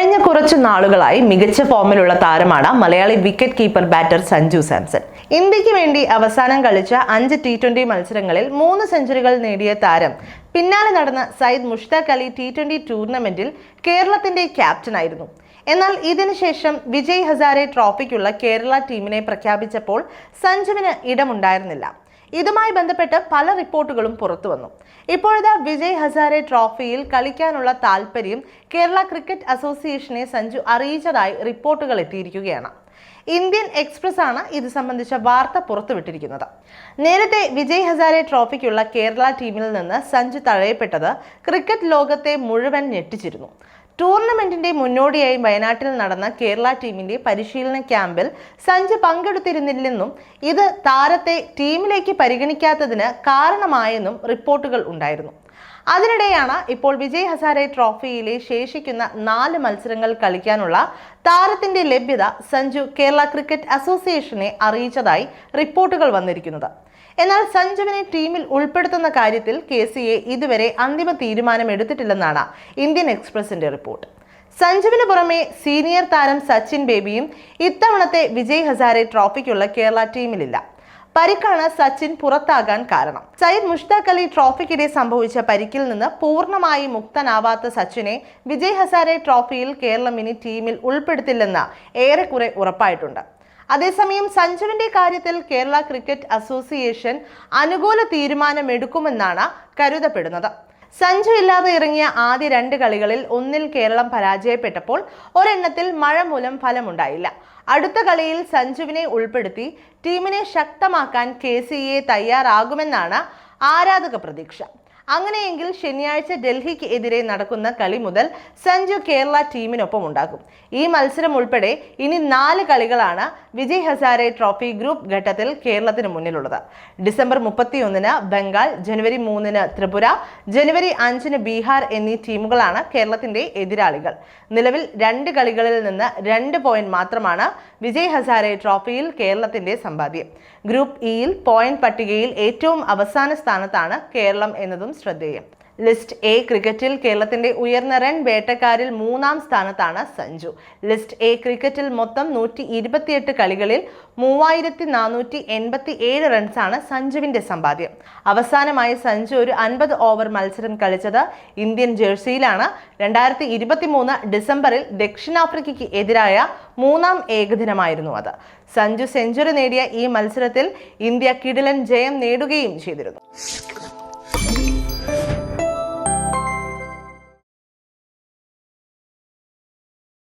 കഴിഞ്ഞ കുറച്ചു നാളുകളായി മികച്ച ഫോമിലുള്ള താരമാണ് Malayali wicket keeper batter Sanju Samson. ഇന്ത്യക്ക് വേണ്ടി അവസാനം കളിച്ച 5 T20 മത്സരങ്ങളിൽ 3 സെഞ്ചുറികൾ നേടിയ താരം പിന്നാലെ നടന്ന സയ്യിദ് മുഷ്താഖ് അലി T20 ടൂർണമെന്റിൽ കേരളത്തിന്റെ ക്യാപ്റ്റനായിരുന്നു. എന്നാൽ ഇതിനുശേഷം വിജയ് ഹസാരെ ട്രോഫിക്കുള്ള കേരള ടീമിനെ പ്രഖ്യാപിച്ചപ്പോൾ സഞ്ജുവിന് ഇടമുണ്ടായിരുന്നില്ല. ഇതുമായി ബന്ധപ്പെട്ട് പല റിപ്പോർട്ടുകളും പുറത്തു വന്നു. ഇപ്പോഴത്തെ വിജയ് ഹസാരെ ട്രോഫിയിൽ കളിക്കാനുള്ള താല്പര്യം കേരള ക്രിക്കറ്റ് അസോസിയേഷനെ സഞ്ജു അറിയിച്ചതായി റിപ്പോർട്ടുകൾ എത്തിയിരിക്കുകയാണ്. ഇന്ത്യൻ എക്സ്പ്രസ് ആണ് ഇത് സംബന്ധിച്ച വാർത്ത പുറത്തുവിട്ടിരിക്കുന്നത്. നേരത്തെ വിജയ് ഹസാരെ ട്രോഫിക്കുള്ള കേരള ടീമിൽ നിന്ന് സഞ്ജു തഴയപ്പെട്ടത് ക്രിക്കറ്റ് ലോകത്തെ മുഴുവൻ ഞെട്ടിച്ചിരുന്നു. ടൂർണമെന്റിന്റെ മുന്നോടിയായി വയനാട്ടിൽ നടന്ന കേരള ടീമിന്റെ പരിശീലന ക്യാമ്പിൽ സഞ്ജു പങ്കെടുത്തിരുന്നില്ലെന്നും ഇത് താരത്തെ ടീമിലേക്ക് പരിഗണിക്കാത്തതിന് കാരണമായെന്നും റിപ്പോർട്ടുകൾ ഉണ്ടായിരുന്നു. അതിനിടെയാണ് ഇപ്പോൾ വിജയ് ഹസാരെ ട്രോഫിയിലെ ശേഷിക്കുന്ന 4 മത്സരങ്ങൾ കളിക്കാനുള്ള താരത്തിന്റെ ലഭ്യത സഞ്ജു കേരള ക്രിക്കറ്റ് അസോസിയേഷനെ അറിയിച്ചതായി റിപ്പോർട്ടുകൾ വന്നിരിക്കുന്നത്. എന്നാൽ സഞ്ജുവിനെ ടീമിൽ ഉൾപ്പെടുത്തുന്ന കാര്യത്തിൽ KCA ഇതുവരെ അന്തിമ തീരുമാനം എടുത്തിട്ടില്ലെന്നാണ് ഇന്ത്യൻ എക്സ്പ്രസിന്റെ റിപ്പോർട്ട്. സഞ്ജുവിന് പുറമെ സീനിയർ താരം സച്ചിൻ ബേബിയും ഇത്തവണത്തെ വിജയ് ഹസാരെ ട്രോഫിക്കുള്ള കേരള ടീമിലില്ല. പരിക്കാണ് സച്ചിൻ പുറത്താകാൻ കാരണം. സയ്യിദ് മുഷ്താഖ് അലി ട്രോഫിക്കിടെ സംഭവിച്ച പരിക്കിൽ നിന്ന് പൂർണ്ണമായി മുക്തനാവാത്ത സച്ചിനെ വിജയ് ഹസാരെ ട്രോഫിയിൽ കേരളം ഇനി ടീമിൽ ഉൾപ്പെടുത്തില്ലെന്ന് ഏറെക്കുറെ ഉറപ്പായിട്ടുണ്ട്. അതേസമയം സഞ്ജുവിന്റെ കാര്യത്തിൽ കേരള ക്രിക്കറ്റ് അസോസിയേഷൻ അനുകൂല തീരുമാനമെടുക്കുമെന്നാണ് കരുതപ്പെടുന്നത്. സഞ്ജു ഇല്ലാതെ ഇറങ്ങിയ ആദ്യ 2 കളികളിൽ ഒന്നിൽ കേരളം പരാജയപ്പെട്ടപ്പോൾ ഒരെണ്ണത്തിൽ മഴ മൂലം ഫലമുണ്ടായില്ല. അടുത്ത കളിയിൽ സഞ്ജുവിനെ ഉൾപ്പെടുത്തി ടീമിനെ ശക്തമാക്കാൻ KCA തയ്യാറാകുമെന്നാണ് ആരാധക പ്രതീക്ഷ. അങ്ങനെയെങ്കിൽ ശനിയാഴ്ച ഡൽഹിക്ക് എതിരെ നടക്കുന്ന കളി മുതൽ സഞ്ജു കേരള ടീമിനൊപ്പം ഉണ്ടാകും. ഈ മത്സരം ഉൾപ്പെടെ ഇനി 4 കളികളാണ് വിജയ് ഹസാരെ ട്രോഫി ഗ്രൂപ്പ് ഘട്ടത്തിൽ കേരളത്തിന് മുന്നിലുള്ളത്. ഡിസംബർ 31-ന് ബംഗാൾ, ജനുവരി 3-ന് ത്രിപുര, ജനുവരി 5-ന് ബീഹാർ എന്നീ ടീമുകളാണ് കേരളത്തിന്റെ എതിരാളികൾ. നിലവിൽ 2 കളികളിൽ നിന്ന് 2 പോയിന്റ് മാത്രമാണ് വിജയ് ഹസാരെ ട്രോഫിയിൽ കേരളത്തിന്റെ സമ്പാദ്യം. ഗ്രൂപ്പ് ഇയിൽ പോയിന്റ് പട്ടികയിൽ ഏറ്റവും അവസാന സ്ഥാനത്താണ് കേരളം എന്നതും ശ്രദ്ധേയം. ലിസ്റ്റ് എ ക്രിക്കറ്റിൽ കേരളത്തിന്റെ ഉയർന്ന റൺ വേട്ടക്കാരിൽ 3-ാം സ്ഥാനത്താണ് സഞ്ജു. ലിസ്റ്റ് എ ക്രിക്കറ്റിൽ മൊത്തം 128 കളികളിൽ 3487 റൺസാണ് സഞ്ജുവിന്റെ സമ്പാദ്യം. അവസാനമായി സഞ്ജു ഒരു 50 ഓവർ മത്സരം കളിച്ചത് ഇന്ത്യൻ ജേഴ്സിയിലാണ്. 2023 ഡിസംബറിൽ ദക്ഷിണാഫ്രിക്കയ്ക്ക് എതിരായ 3-ാം ഏകദിനമായിരുന്നു അത്. സഞ്ജു സെഞ്ചുറി നേടിയ ഈ മത്സരത്തിൽ ഇന്ത്യ കിടിലൻ ജയം നേടുകയും ചെയ്തിരുന്നു.